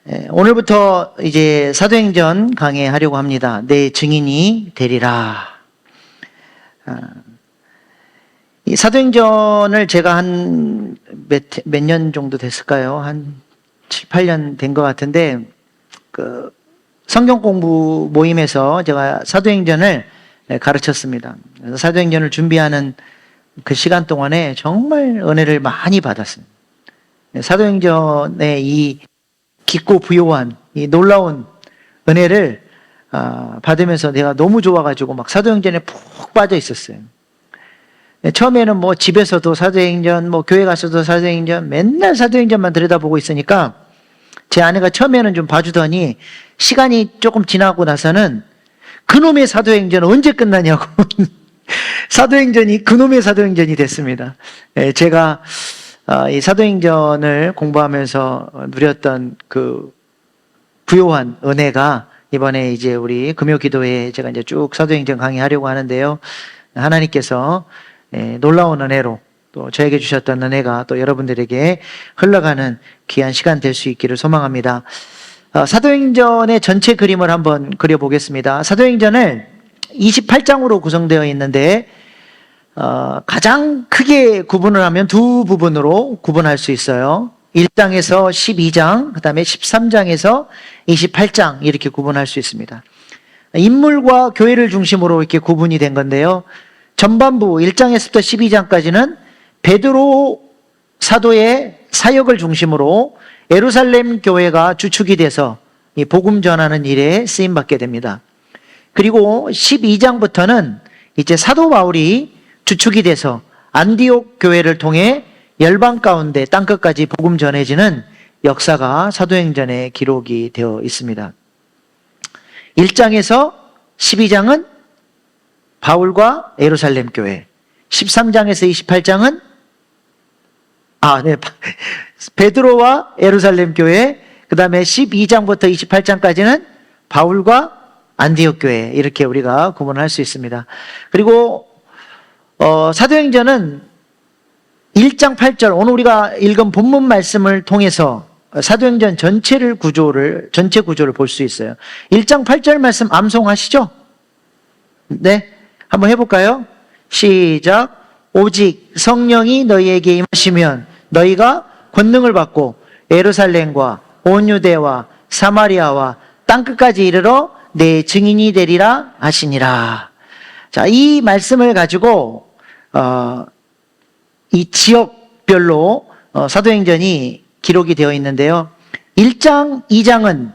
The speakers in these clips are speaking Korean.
오늘부터 이제 사도행전 강해하려고 합니다. 내 증인이 되리라. 이 사도행전을 제가 한 몇 년 정도 됐을까요? 한 7, 8년 된 것 같은데, 성경 공부 모임에서 제가 사도행전을 가르쳤습니다. 그래서 사도행전을 준비하는 그 시간 동안에 정말 은혜를 많이 받았습니다. 사도행전의 이 깊고 부요한 이 놀라운 은혜를 받으면서 내가 너무 좋아가지고 막 사도행전에 푹 빠져 있었어요. 처음에는 뭐 집에서도 사도행전, 뭐 교회 가서도 사도행전, 맨날 사도행전만 들여다보고 있으니까 제 아내가 처음에는 좀 봐주더니 시간이 조금 지나고 나서는 그놈의 사도행전은 언제 끝나냐고 사도행전이 그놈의 사도행전이 됐습니다. 제가 이 사도행전을 공부하면서 누렸던 그 부요한 은혜가 이번에 이제 우리 금요기도회에 제가 이제 쭉 사도행전 강의하려고 하는데요. 하나님께서 놀라운 은혜로 또 저에게 주셨던 은혜가 또 여러분들에게 흘러가는 귀한 시간 될 수 있기를 소망합니다. 사도행전의 전체 그림을 한번 그려보겠습니다. 사도행전을 28장으로 구성되어 있는데 가장 크게 구분을 하면 두 부분으로 구분할 수 있어요. 1장에서 12장, 그 다음에 13장에서 28장 이렇게 구분할 수 있습니다. 인물과 교회를 중심으로 이렇게 구분이 된 건데요. 전반부 1장에서부터 12장까지는 베드로 사도의 사역을 중심으로 예루살렘 교회가 주축이 돼서 이 복음 전하는 일에 쓰임받게 됩니다. 그리고 12장부터는 이제 사도 바울이 주축이 돼서 안디옥 교회를 통해 열방 가운데 땅끝까지 복음 전해지는 역사가 사도행전에 기록이 되어 있습니다. 1장에서 12장은 바울과 예루살렘 교회, 13장에서 28장은 베드로와 예루살렘 교회, 그 다음에 12장부터 28장까지는 바울과 안디옥 교회, 이렇게 우리가 구분할 수 있습니다. 그리고 사도행전은 1장 8절, 오늘 우리가 읽은 본문 말씀을 통해서 사도행전 전체 구조를 볼 수 있어요. 1장 8절 말씀 암송하시죠? 네, 한번 해볼까요? 시작. 오직 성령이 너희에게 임하시면 너희가 권능을 받고 예루살렘과 온 유대와 사마리아와 땅끝까지 이르러 내 증인이 되리라 하시니라. 자, 이 말씀을 가지고 이 지역별로 사도행전이 기록이 되어 있는데요. 1장, 2장은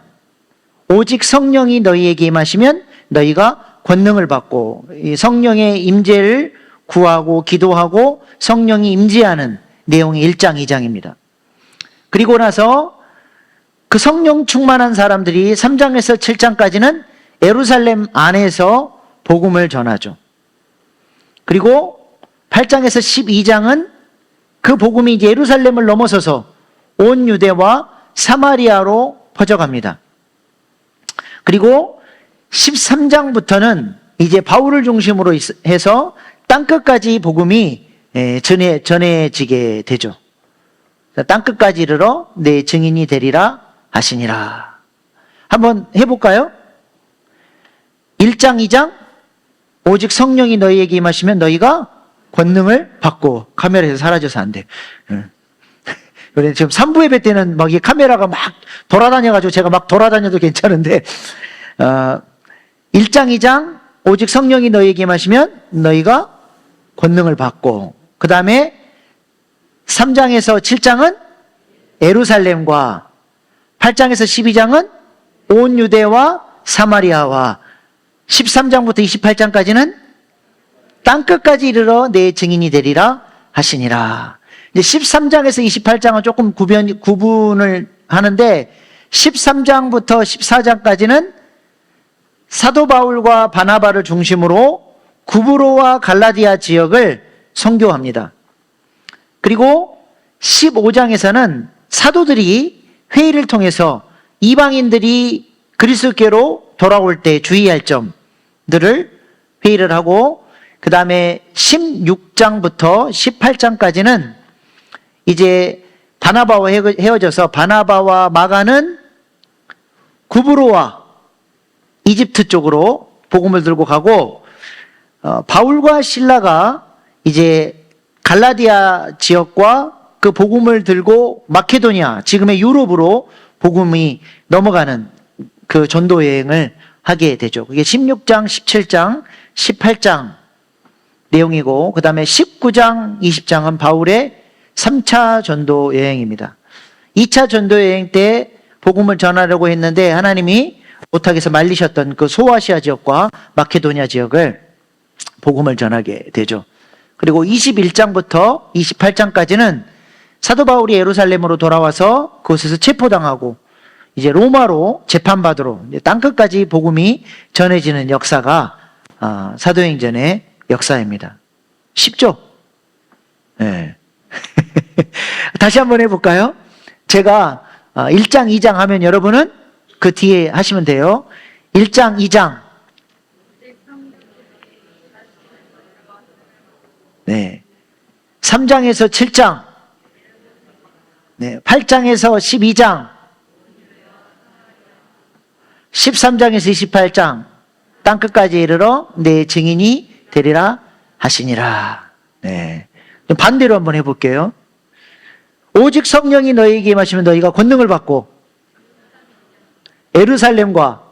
오직 성령이 너희에게 임하시면 너희가 권능을 받고 이 성령의 임재를 구하고 기도하고 성령이 임재하는 내용이 1장, 2장입니다. 그리고 나서 그 성령 충만한 사람들이 3장에서 7장까지는 예루살렘 안에서 복음을 전하죠. 그리고 8장에서 12장은 그 복음이 이제 예루살렘을 넘어서서 온 유대와 사마리아로 퍼져갑니다. 그리고 13장부터는 이제 바울을 중심으로 해서 땅끝까지 복음이 전해지게 되죠. 땅끝까지 이르러 내 증인이 되리라 하시니라. 한번 해볼까요? 1장, 2장, 오직 성령이 너희에게 임하시면 너희가 권능을 받고, 카메라에서 사라져서 안 돼. 지금 3부 예배 때는 막 이 카메라가 막 돌아다녀가지고 제가 막 돌아다녀도 괜찮은데, 1장, 2장, 오직 성령이 너희에게 임하시면 너희가 권능을 받고, 그 다음에 3장에서 7장은 예루살렘과 8장에서 12장은 온 유대와 사마리아와 13장부터 28장까지는 땅끝까지 이르러 내 증인이 되리라 하시니라. 이제 13장에서 28장은 조금 구분을 하는데 13장부터 14장까지는 사도 바울과 바나바를 중심으로 구브로와 갈라디아 지역을 선교합니다. 그리고 15장에서는 사도들이 회의를 통해서 이방인들이 그리스도께로 돌아올 때 주의할 점들을 회의를 하고, 그 다음에 16장부터 18장까지는 이제 바나바와 헤어져서 바나바와 마가는 구브로와 이집트 쪽으로 복음을 들고 가고, 바울과 실라가 이제 갈라디아 지역과 그 복음을 들고 마케도니아, 지금의 유럽으로 복음이 넘어가는 그 전도 여행을 하게 되죠. 그게 16장, 17장, 18장 내용이고, 그 다음에 19장, 20장은 바울의 3차 전도 여행입니다. 2차 전도 여행 때 복음을 전하려고 했는데 하나님이 못하게서 말리셨던 그 소아시아 지역과 마케도니아 지역을 복음을 전하게 되죠. 그리고 21장부터 28장까지는 사도 바울이 예루살렘으로 돌아와서 그곳에서 체포당하고 이제 로마로 재판받으러 땅끝까지 복음이 전해지는 역사가 사도행전의 역사입니다. 쉽죠? 네. 다시 한번 해볼까요? 제가 1장, 2장 하면 여러분은 그 뒤에 하시면 돼요. 1장, 2장. 네. 3장에서 7장. 네. 8장에서 12장. 13장에서 28장. 땅끝까지 이르러 내 증인이 되리라 하시니라. 네. 반대로 한번 해볼게요. 오직 성령이 너희에게 임하시면 너희가 권능을 받고 예루살렘과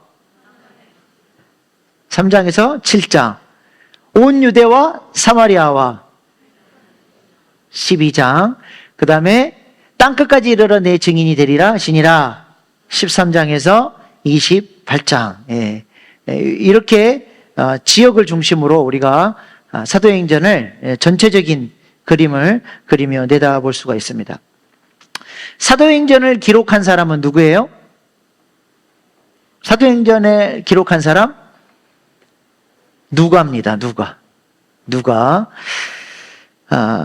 3장에서 7장 온 유대와 사마리아와 12장 그 다음에 땅끝까지 이르러 내 증인이 되리라 하시니라 13장에서 28장. 예. 이렇게 지역을 중심으로 우리가 사도행전을 전체적인 그림을 그리며 내다볼 수가 있습니다. 사도행전을 기록한 사람은 누구예요? 사도행전을 기록한 사람? 누가입니다. 누가.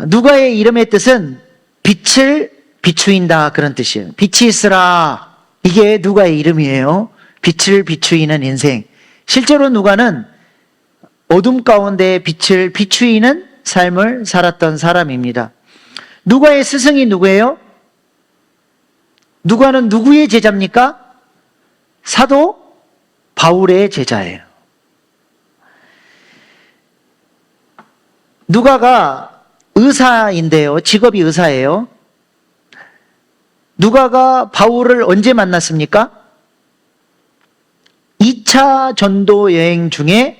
누가의 이름의 뜻은 빛을 비추인다 그런 뜻이에요. 빛이 있으라. 이게 누가의 이름이에요. 빛을 비추이는 인생. 실제로 누가는 어둠 가운데 빛을 비추이는 삶을 살았던 사람입니다. 누가의 스승이 누구예요? 누가는 누구의 제자입니까? 사도 바울의 제자예요. 누가가 의사인데요. 직업이 의사예요. 누가가 바울을 언제 만났습니까? 2차 전도 여행 중에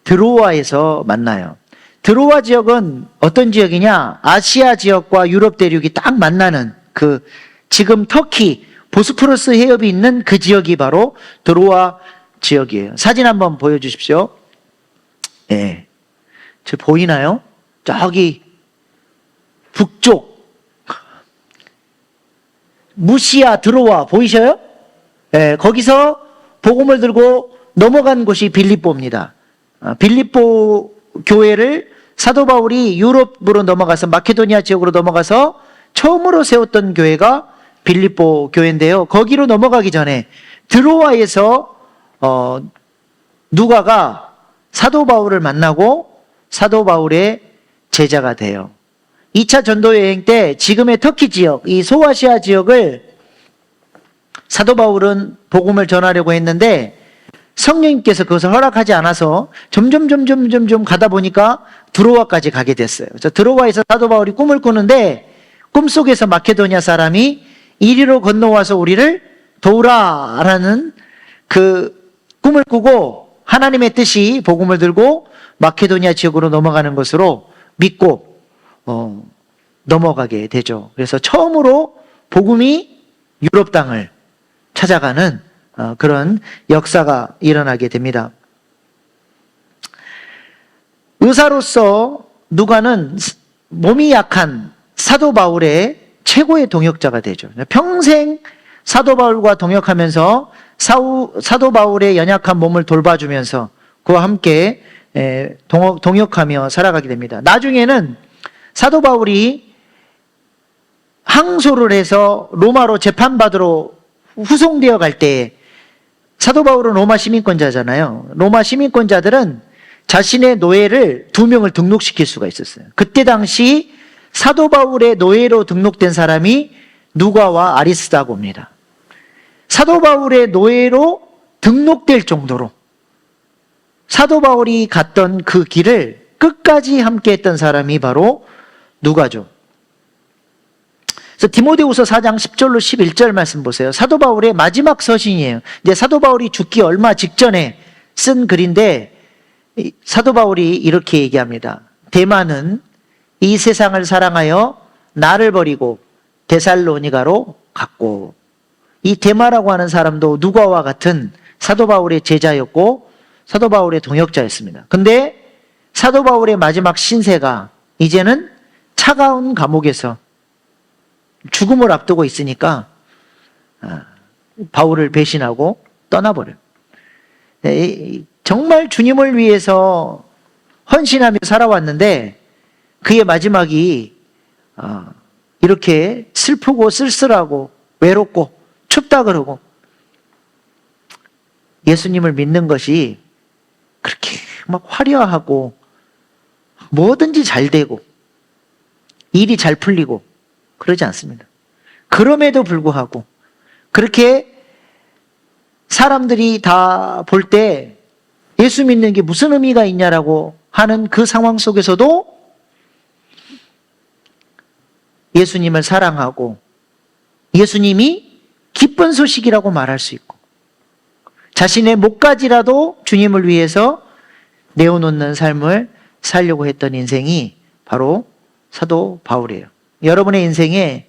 드로아에서 만나요. 드로아 지역은 어떤 지역이냐? 아시아 지역과 유럽 대륙이 딱 만나는 그 지금 터키 보스포러스 해협이 있는 그 지역이 바로 드로아 지역이에요. 사진 한번 보여주십시오. 예, 저 보이나요? 저기 북쪽 무시아 드로아 보이셔요? 예, 거기서 복음을 들고 넘어간 곳이 빌립보입니다. 빌립보 교회를 사도 바울이 유럽으로 넘어가서 마케도니아 지역으로 넘어가서 처음으로 세웠던 교회가 빌립보 교회인데요. 거기로 넘어가기 전에 드로아에서 누가가 사도 바울을 만나고 사도 바울의 제자가 돼요. 2차 전도 여행 때 지금의 터키 지역, 이 소아시아 지역을 사도 바울은 복음을 전하려고 했는데 성령님께서 그것을 허락하지 않아서 점점 가다 보니까 드로아까지 가게 됐어요. 그래서 드로아에서 사도 바울이 꿈을 꾸는데 꿈속에서 마케도니아 사람이 이리로 건너와서 우리를 도우라라는 그 꿈을 꾸고 하나님의 뜻이 복음을 들고 마케도니아 지역으로 넘어가는 것으로 믿고 넘어가게 되죠. 그래서 처음으로 복음이 유럽 땅을 찾아가는 그런 역사가 일어나게 됩니다. 의사로서 누가는 몸이 약한 사도 바울의 최고의 동역자가 되죠. 평생 사도 바울과 동역하면서 사도 바울의 연약한 몸을 돌봐주면서 그와 함께 동역하며 살아가게 됩니다. 나중에는 사도 바울이 항소를 해서 로마로 재판받으러 후송되어 갈 때 사도 바울은 로마 시민권자잖아요. 로마 시민권자들은 자신의 노예를 2명을 등록시킬 수가 있었어요. 그때 당시 사도 바울의 노예로 등록된 사람이 누가와 아리스다고입니다. 사도 바울의 노예로 등록될 정도로 사도 바울이 갔던 그 길을 끝까지 함께 했던 사람이 바로 누가죠. 그래서 디모데후서 4장 10절로 11절 말씀 보세요. 사도 바울의 마지막 서신이에요. 이제 사도 바울이 죽기 얼마 직전에 쓴 글인데 사도 바울이 이렇게 얘기합니다. 데마는 이 세상을 사랑하여 나를 버리고 데살로니가로 갔고, 이 데마라고 하는 사람도 누가와 같은 사도 바울의 제자였고 사도 바울의 동역자였습니다. 근데 사도 바울의 마지막 신세가 이제는 차가운 감옥에서 죽음을 앞두고 있으니까 바울을 배신하고 떠나버려요. 정말 주님을 위해서 헌신하며 살아왔는데 그의 마지막이 이렇게 슬프고 쓸쓸하고 외롭고 춥다 그러고, 예수님을 믿는 것이 그렇게 막 화려하고 뭐든지 잘 되고 일이 잘 풀리고 그러지 않습니다. 그럼에도 불구하고 그렇게 사람들이 다 볼 때 예수 믿는 게 무슨 의미가 있냐라고 하는 그 상황 속에서도 예수님을 사랑하고 예수님이 기쁜 소식이라고 말할 수 있고 자신의 목까지라도 주님을 위해서 내어놓는 삶을 살려고 했던 인생이 바로 사도 바울이에요. 여러분의 인생에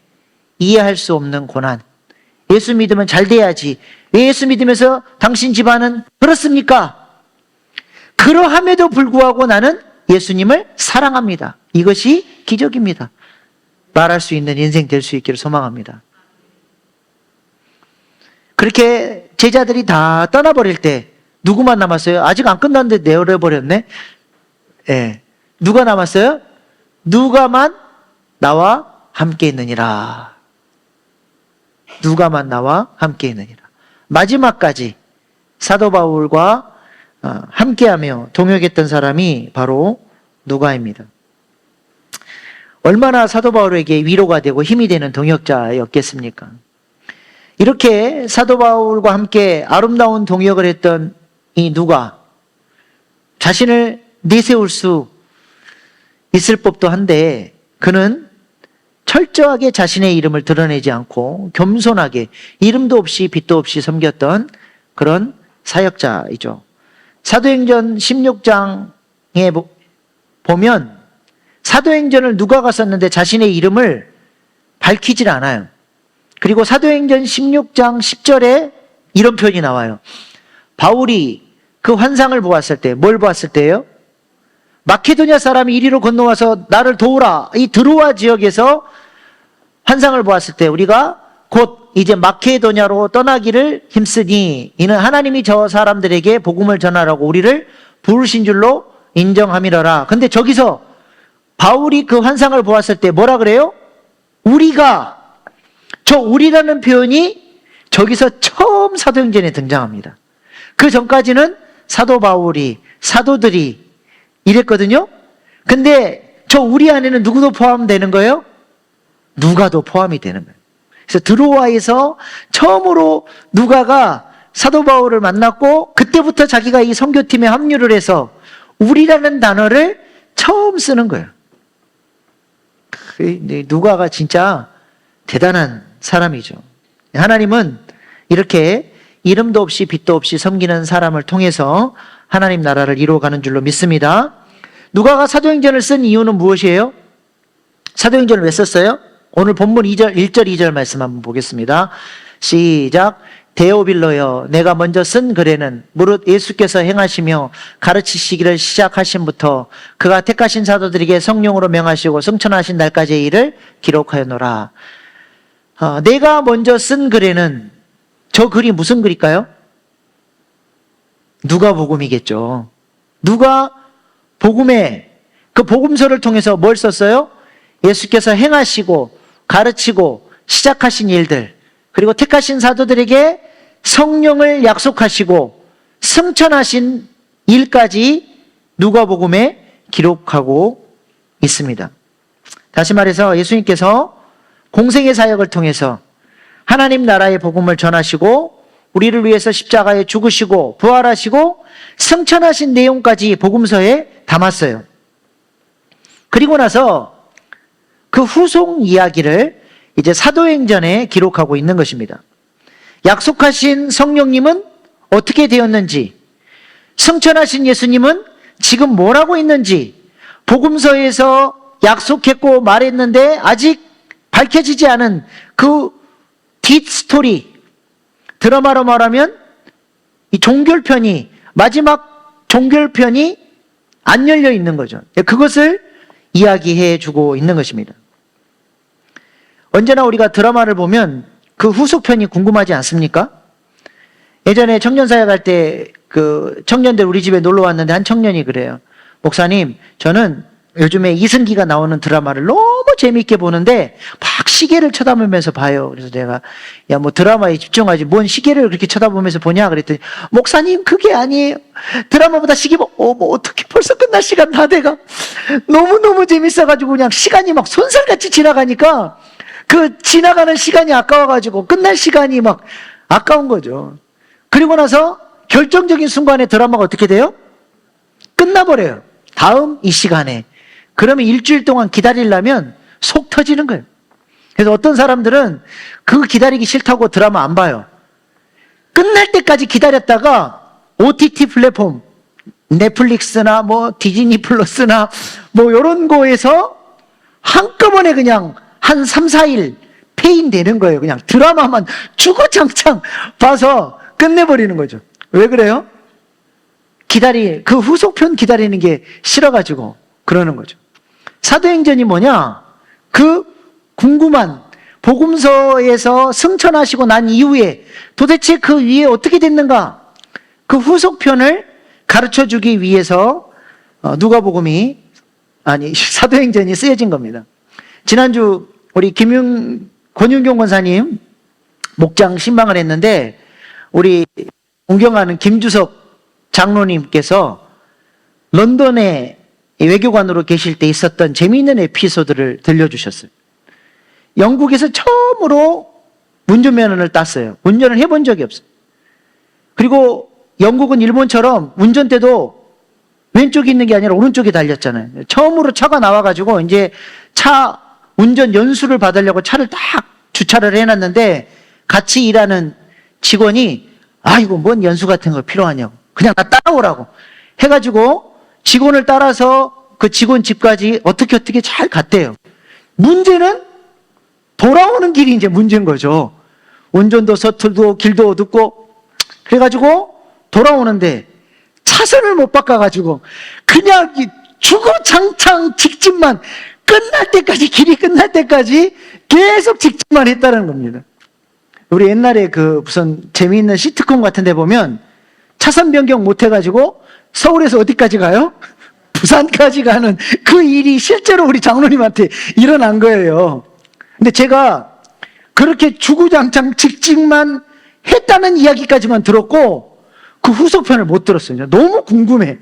이해할 수 없는 고난, 예수 믿으면 잘 돼야지, 왜 예수 믿으면서 당신 집안은 그렇습니까? 그러함에도 불구하고 나는 예수님을 사랑합니다. 이것이 기적입니다. 말할 수 있는 인생 될 수 있기를 소망합니다. 그렇게 제자들이 다 떠나버릴 때 누구만 남았어요? 아직 안 끝났는데 내버려버렸네? 예. 누가 남았어요? 누가만 나와 함께 있느니라. 누가만 나와 함께 있느니라. 마지막까지 사도 바울과 함께하며 동역했던 사람이 바로 누가입니다. 얼마나 사도 바울에게 위로가 되고 힘이 되는 동역자였겠습니까? 이렇게 사도 바울과 함께 아름다운 동역을 했던 이 누가 자신을 내세울 수 있을 법도 한데 그는 철저하게 자신의 이름을 드러내지 않고 겸손하게 이름도 없이 빚도 없이 섬겼던 그런 사역자이죠. 사도행전 16장에 보면 사도행전을 누가가 썼는데 자신의 이름을 밝히질 않아요. 그리고 사도행전 16장 10절에 이런 표현이 나와요. 바울이 그 환상을 보았을 때, 뭘 보았을 때예요? 마케도냐 사람이 이리로 건너와서 나를 도우라. 이 드로아 지역에서 환상을 보았을 때 우리가 곧 이제 마케도냐로 떠나기를 힘쓰니 이는 하나님이 저 사람들에게 복음을 전하라고 우리를 부르신 줄로 인정함이러라. 근데 저기서 바울이 그 환상을 보았을 때 뭐라 그래요? 우리가, 저 우리라는 표현이 저기서 처음 사도행전에 등장합니다. 그 전까지는 사도 바울이, 사도들이 이랬거든요. 근데 저 우리 안에는 누구도 포함되는 거예요? 누가도 포함이 되는 거예요. 그래서 드로아에서 처음으로 누가가 사도 바울을 만났고 그때부터 자기가 이 선교팀에 합류를 해서 우리라는 단어를 처음 쓰는 거예요. 누가가 진짜 대단한 사람이죠. 하나님은 이렇게 이름도 없이 빚도 없이 섬기는 사람을 통해서 하나님 나라를 이루어가는 줄로 믿습니다. 누가가 사도행전을 쓴 이유는 무엇이에요? 사도행전을 왜 썼어요? 오늘 본문 1절 2절 말씀 한번 보겠습니다. 시작. 데오빌로여, 내가 먼저 쓴 글에는 무릇 예수께서 행하시며 가르치시기를 시작하심부터 그가 택하신 사도들에게 성령으로 명하시고 승천하신 날까지의 일을 기록하였노라. 내가 먼저 쓴 글에는, 저 글이 무슨 글일까요? 누가복음이겠죠. 누가복음에 그 복음서를 통해서 뭘 썼어요? 예수께서 행하시고 가르치고 시작하신 일들, 그리고 택하신 사도들에게 성령을 약속하시고 승천하신 일까지 누가복음에 기록하고 있습니다. 다시 말해서 예수님께서 공생의 사역을 통해서 하나님 나라의 복음을 전하시고 우리를 위해서 십자가에 죽으시고 부활하시고 승천하신 내용까지 복음서에 담았어요. 그리고 나서 그 후속 이야기를 이제 사도행전에 기록하고 있는 것입니다. 약속하신 성령님은 어떻게 되었는지, 승천하신 예수님은 지금 뭘 하고 있는지, 복음서에서 약속했고 말했는데 아직 밝혀지지 않은 그 뒷스토리, 드라마로 말하면 이 종결편이, 마지막 종결편이 안 열려 있는 거죠. 그것을 이야기해 주고 있는 것입니다. 언제나 우리가 드라마를 보면 그 후속편이 궁금하지 않습니까? 예전에 청년사역 할 때 그 청년들 우리 집에 놀러 왔는데 한 청년이 그래요. 목사님, 저는 요즘에 이승기가 나오는 드라마를 너무 재미있게 보는데 막 시계를 쳐다보면서 봐요. 그래서 내가 야, 뭐 드라마에 집중하지 뭔 시계를 그렇게 쳐다보면서 보냐 그랬더니 목사님, 그게 아니에요. 드라마보다 시계 뭐 어떻게 벌써 끝날 시간 다 돼가. 너무너무 재밌어가지고 그냥 시간이 막 손살같이 지나가니까 그 지나가는 시간이 아까워가지고 끝날 시간이 막 아까운 거죠. 그리고 나서 결정적인 순간에 드라마가 어떻게 돼요? 끝나버려요. 다음 이 시간에. 그러면 일주일 동안 기다리려면 속 터지는 거예요. 그래서 어떤 사람들은 그 기다리기 싫다고 드라마 안 봐요. 끝날 때까지 기다렸다가 OTT 플랫폼, 넷플릭스나 뭐 디즈니 플러스나 뭐 이런 거에서 한꺼번에 그냥 한 3, 4일 페인 되는 거예요. 그냥 드라마만 주구장창 봐서 끝내버리는 거죠. 왜 그래요? 그 후속편 기다리는 게 싫어가지고 그러는 거죠. 사도행전이 뭐냐? 그 궁금한 복음서에서 승천하시고 난 이후에 도대체 그 위에 어떻게 됐는가? 그 후속편을 가르쳐 주기 위해서 사도행전이 쓰여진 겁니다. 지난주 우리 권윤경 권사님 목장 신방을 했는데 우리 존경하는 김주석 장로님께서 런던에 외교관으로 계실 때 있었던 재미있는 에피소드를 들려주셨어요. 영국에서 처음으로 운전면허를 땄어요. 운전을 해본 적이 없어요. 그리고 영국은 일본처럼 운전대도 왼쪽에 있는 게 아니라 오른쪽에 달렸잖아요. 처음으로 차가 나와가지고 이제 차 운전 연수를 받으려고 차를 딱 주차를 해놨는데 같이 일하는 직원이 이거 뭔 연수 같은 거 필요하냐고. 그냥 나 따라오라고 해가지고 직원을 따라서 그 직원 집까지 어떻게 잘 갔대요. 문제는 돌아오는 길이 이제 문제인 거죠. 운전도 서툴고 길도 어둡고 그래가지고 돌아오는데 차선을 못 바꿔가지고 그냥 주구장창 직진만 길이 끝날 때까지 계속 직진만 했다는 겁니다. 우리 옛날에 무슨 재미있는 시트콤 같은 데 보면 차선 변경 못 해가지고 서울에서 어디까지 가요? 부산까지 가는 그 일이 실제로 우리 장로님한테 일어난 거예요. 근데 제가 그렇게 주구장창 직진만 했다는 이야기까지만 들었고 그 후속편을 못 들었어요. 너무 궁금해.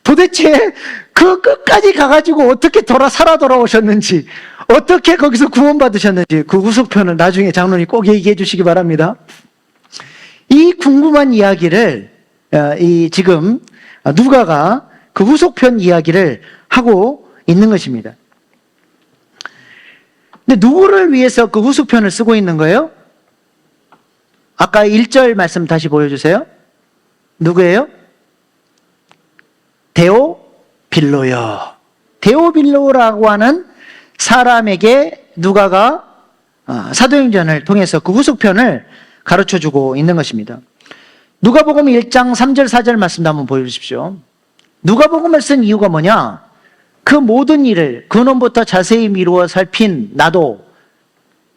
도대체 그 끝까지 가가지고 어떻게 살아 돌아오셨는지, 어떻게 거기서 구원받으셨는지 그 후속편을 나중에 장로님 꼭 얘기해 주시기 바랍니다. 이 궁금한 이야기를 지금 누가가 그 후속편 이야기를 하고 있는 것입니다. 근데 누구를 위해서 그 후속편을 쓰고 있는 거예요? 아까 1절 말씀 다시 보여주세요. 누구예요? 데오빌로요. 데오빌로라고 하는 사람에게 누가가 사도행전을 통해서 그 후속편을 가르쳐주고 있는 것입니다. 누가복음 1장 3절 4절 말씀도 한번 보여주십시오. 누가복음을 쓴 이유가 뭐냐? 그 모든 일을 근원부터 자세히 미루어 살핀 나도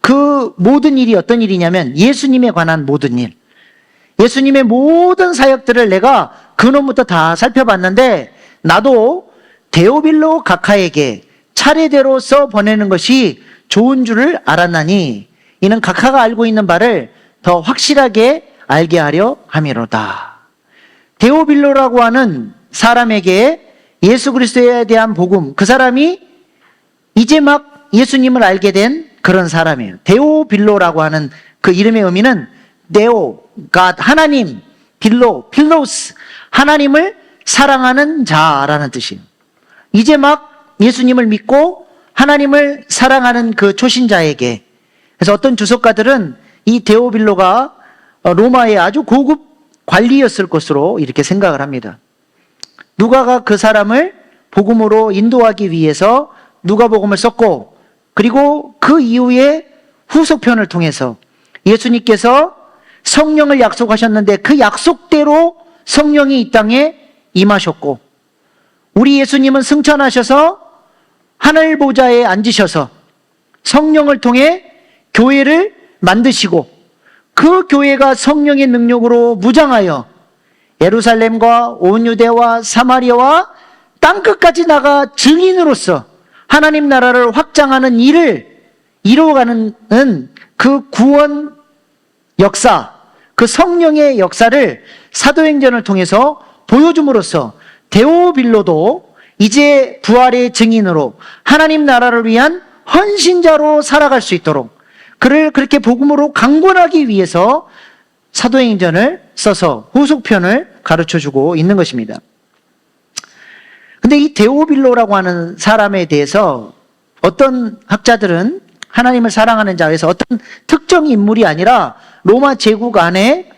그 모든 일이 어떤 일이냐면 예수님에 관한 모든 일, 예수님의 모든 사역들을 내가 근원부터 다 살펴봤는데 나도 데오빌로 각하에게 차례대로 써 보내는 것이 좋은 줄을 알았나니 이는 각하가 알고 있는 바를 더 확실하게 알게 하려 함이로다. 데오빌로라고 하는 사람에게 예수 그리스도에 대한 복음, 그 사람이 이제 막 예수님을 알게 된 그런 사람이에요. 데오빌로라고 하는 그 이름의 의미는 네오, God, 하나님, 필로스, 하나님을 사랑하는 자라는 뜻이에요. 이제 막 예수님을 믿고 하나님을 사랑하는 그 초신자에게, 그래서 어떤 주석가들은 이 데오빌로가 로마의 아주 고급 관리였을 것으로 이렇게 생각을 합니다. 누가가 그 사람을 복음으로 인도하기 위해서 누가복음을 썼고, 그리고 그 이후에 후속편을 통해서 예수님께서 성령을 약속하셨는데 그 약속대로 성령이 이 땅에 임하셨고, 우리 예수님은 승천하셔서 하늘 보좌에 앉으셔서 성령을 통해 교회를 만드시고, 그 교회가 성령의 능력으로 무장하여 예루살렘과 온 유대와 사마리아와 땅끝까지 나가 증인으로서 하나님 나라를 확장하는 일을 이루어가는 그 구원 역사, 그 성령의 역사를 사도행전을 통해서 보여줌으로써 데오빌로도 이제 부활의 증인으로 하나님 나라를 위한 헌신자로 살아갈 수 있도록 그를 그렇게 복음으로 강권하기 위해서 사도행전을 써서 후속편을 가르쳐주고 있는 것입니다. 근데 이 데오빌로라고 하는 사람에 대해서 어떤 학자들은 하나님을 사랑하는 자에서 어떤 특정 인물이 아니라 로마 제국 안에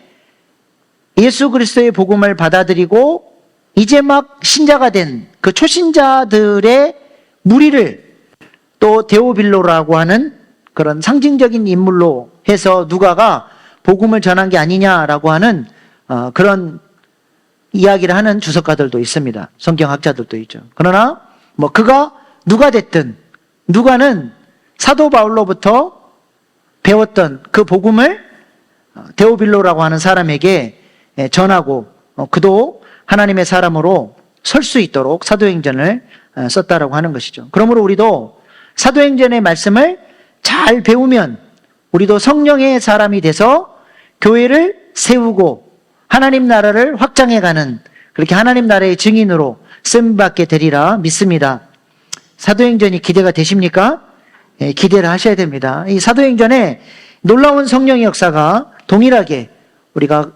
예수 그리스도의 복음을 받아들이고 이제 막 신자가 된 그 초신자들의 무리를 또 데오빌로라고 하는 그런 상징적인 인물로 해서 누가가 복음을 전한 게 아니냐라고 하는 그런 이야기를 하는 주석가들도 있습니다. 성경학자들도 있죠. 그러나 뭐 그가 누가 됐든 누가는 사도 바울로부터 배웠던 그 복음을 데오빌로라고 하는 사람에게 전하고 그도 하나님의 사람으로 설 수 있도록 사도행전을 썼다라고 하는 것이죠. 그러므로 우리도 사도행전의 말씀을 잘 배우면 우리도 성령의 사람이 돼서 교회를 세우고 하나님 나라를 확장해가는 그렇게 하나님 나라의 증인으로 쓰임받게 되리라 믿습니다. 사도행전이 기대가 되십니까? 기대를 하셔야 됩니다. 이 사도행전에 놀라운 성령의 역사가 동일하게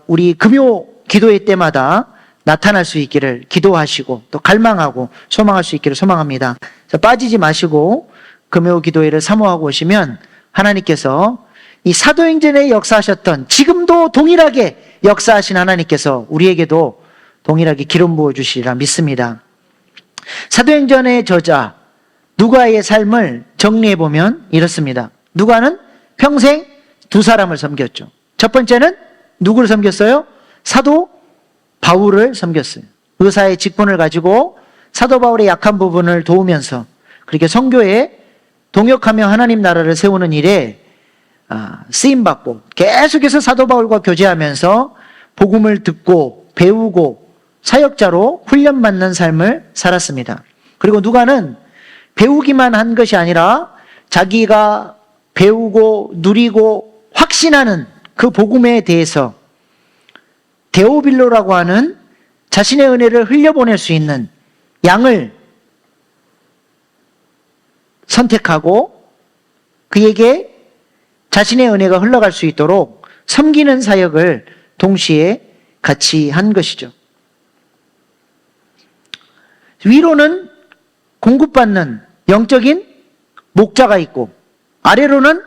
우리 금요 기도회 때마다 나타날 수 있기를 기도하시고 또 갈망하고 소망할 수 있기를 소망합니다. 빠지지 마시고 금요 기도회를 사모하고 오시면 하나님께서 이 사도행전에 역사하셨던 지금도 동일하게 역사하신 하나님께서 우리에게도 동일하게 기름 부어주시리라 믿습니다. 사도행전의 저자 누가의 삶을 정리해보면 이렇습니다. 누가는 평생 두 사람을 섬겼죠. 첫 번째는 누구를 섬겼어요? 사도 바울을 섬겼어요. 의사의 직분을 가지고 사도 바울의 약한 부분을 도우면서 그렇게 선교에 동역하며 하나님 나라를 세우는 일에 쓰임받고 계속해서 사도 바울과 교제하면서 복음을 듣고 배우고 사역자로 훈련받는 삶을 살았습니다. 그리고 누가는 배우기만 한 것이 아니라 자기가 배우고 누리고 확신하는 그 복음에 대해서 데오빌로라고 하는 자신의 은혜를 흘려보낼 수 있는 양을 선택하고 그에게 자신의 은혜가 흘러갈 수 있도록 섬기는 사역을 동시에 같이 한 것이죠. 위로는 공급받는 영적인 목자가 있고 아래로는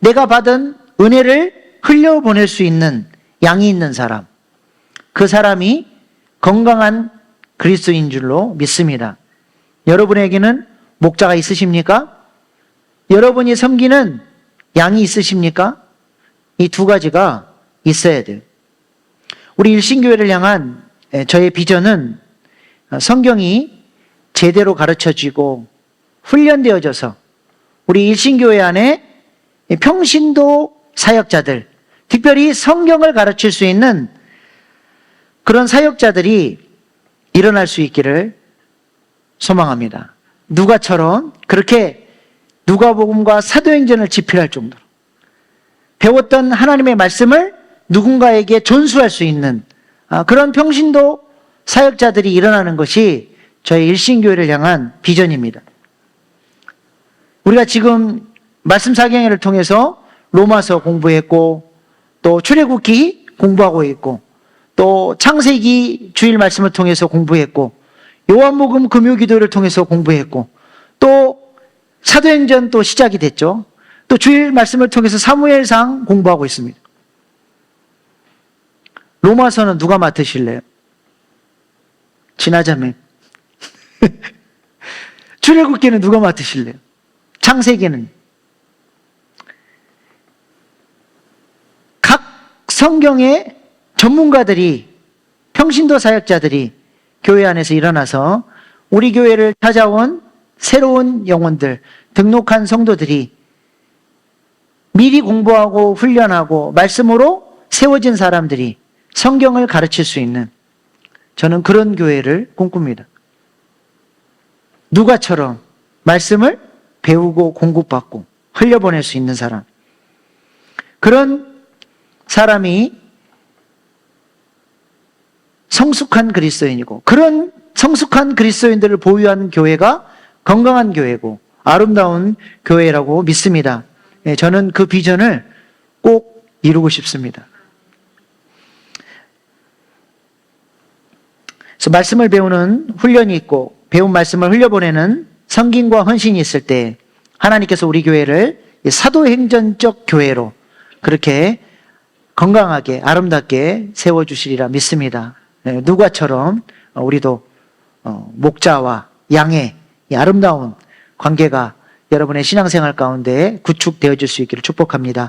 내가 받은 은혜를 흘려보낼 수 있는 양이 있는 사람, 그 사람이 건강한 그리스도인 줄로 믿습니다. 여러분에게는 목자가 있으십니까? 여러분이 섬기는 양이 있으십니까? 이 두 가지가 있어야 돼요. 우리 일신교회를 향한 저의 비전은 성경이 제대로 가르쳐지고 훈련되어져서 우리 일신교회 안에 평신도 사역자들, 특별히 성경을 가르칠 수 있는 그런 사역자들이 일어날 수 있기를 소망합니다. 누가처럼 그렇게 누가복음과 사도행전을 집필할 정도로 배웠던 하나님의 말씀을 누군가에게 전수할 수 있는 그런 평신도 사역자들이 일어나는 것이 저희 일신교회를 향한 비전입니다. 우리가 지금 말씀 사경회를 통해서 로마서 공부했고, 또 출애굽기 공부하고 있고, 또 창세기 주일 말씀을 통해서 공부했고, 요한복음 금요기도를 통해서 공부했고, 또 사도행전 또 시작이 됐죠. 또 주일 말씀을 통해서 사무엘상 공부하고 있습니다. 로마서는 누가 맡으실래요? 진하자매. 출애굽기는 누가 맡으실래요? 창세기는? 각 성경의 전문가들이, 평신도 사역자들이 교회 안에서 일어나서 우리 교회를 찾아온 새로운 영혼들, 등록한 성도들이 미리 공부하고 훈련하고 말씀으로 세워진 사람들이 성경을 가르칠 수 있는, 저는 그런 교회를 꿈꿉니다. 누가처럼 말씀을 배우고 공급받고 흘려보낼 수 있는 사람, 그런 사람이 성숙한 그리스도인이고, 그런 성숙한 그리스도인들을 보유한 교회가 건강한 교회고 아름다운 교회라고 믿습니다. 저는 그 비전을 꼭 이루고 싶습니다. 그래서 말씀을 배우는 훈련이 있고 배운 말씀을 흘려보내는 성김과 헌신이 있을 때 하나님께서 우리 교회를 사도행전적 교회로 그렇게 건강하게 아름답게 세워주시리라 믿습니다. 누가처럼 우리도 목자와 양의 이 아름다운 관계가 여러분의 신앙생활 가운데 구축되어질 수 있기를 축복합니다.